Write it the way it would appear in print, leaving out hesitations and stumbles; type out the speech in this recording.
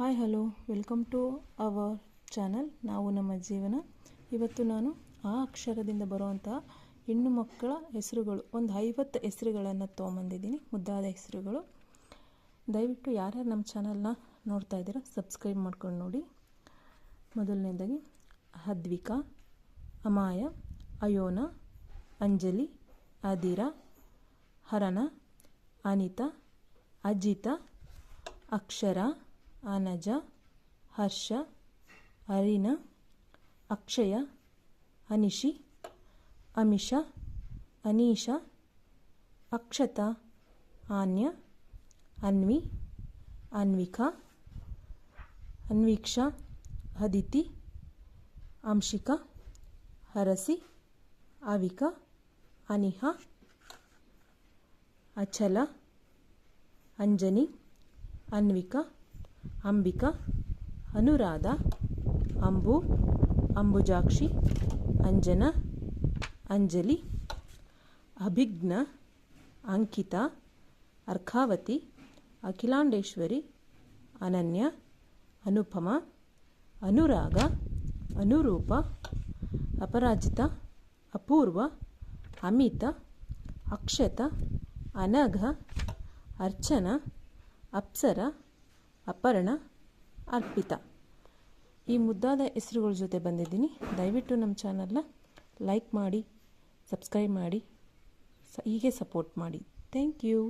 Hi hello welcome to our channel ನಾವು ನಮ್ಮ ಜೀವನ. ಇವತ್ತು ನಾನು ಆ ಅಕ್ಷರದಿಂದ ಬರುವಂತಹ ಹೆಣ್ಣು ಮಕ್ಕಳ ಹೆಸರುಗಳು ಒಂದು 50 ಹೆಸರುಗಳನ್ನು ತೊಗೊಂಬಂದಿದ್ದೀನಿ, ಮುದ್ದಾದ ಹೆಸರುಗಳು. ದಯವಿಟ್ಟು ಯಾರ್ಯಾರು ನಮ್ಮ ಚಾನಲ್ನ ನೋಡ್ತಾ ಇದ್ದೀರಾ ಸಬ್ಸ್ಕ್ರೈಬ್ ಮಾಡ್ಕೊಂಡು ನೋಡಿ. ಮೊದಲನೇದಾಗಿ ಅದ್ವಿಕಾ, ಅಮಾಯ, ಅಯೋನ, ಅಂಜಲಿ, ಅದಿರಾ, ಹರನ, ಅನಿತಾ, ಅಜಿತಾ, ಅಕ್ಷರ, ಅನಜ, ಹರ್ಷ, ಅರಿನ, ಅಕ್ಷಯ, ಅನಿಶಿ, ಅಮಿಷಾ, ಅನೀಶಾ, ಅಕ್ಷತಾ, ಆನ್ಯ, ಅನ್ವಿ, ಅನ್ವಿಕಾ, ಅನ್ವೀಕ್ಷಾ, ಅದಿತಿ, ಅಂಶಿಕಾ, ಹರಸಿ, ಅವಿಕಾ, ಅನಿಹಾ, ಅಚಲ, ಅಂಜನಿ, ಅನ್ವಿಕಾ, ಅಂಬಿಕಾ, ಅನುರಾಧ, ಅಂಬು, ಅಂಬುಜಾಕ್ಷಿ, ಅಂಜನಾ, ಅಂಜಲಿ, ಅಭಿಜ್ಞ, ಅಂಕಿತಾ, ಅರ್ಕಾವತಿ, ಅಖಿಲಾಂಡೇಶ್ವರಿ, ಅನನ್ಯ, ಅನುಪಮ, ಅನುರಾಗ, ಅನುರೂಪ, ಅಪರಾಜಿತ, ಅಪೂರ್ವ, ಅಮಿತ, ಅಕ್ಷತ, ಅನಘ, ಅರ್ಚನಾ, ಅಪ್ಸರ, ಅಪರ್ಣ, ಅರ್ಪಿತಾ. ಈ ಮುದ್ದಾದ ಹೆಸರುಗಳ ಜೊತೆ ಬಂದಿದ್ದೀನಿ. ದಯವಿಟ್ಟು ನಮ್ಮ ಚಾನಲ್ನ ಲೈಕ್ ಮಾಡಿ, ಸಬ್ಸ್ಕ್ರೈಬ್ ಮಾಡಿ, ಹೀಗೆ ಸಪೋರ್ಟ್ ಮಾಡಿ. Thank you.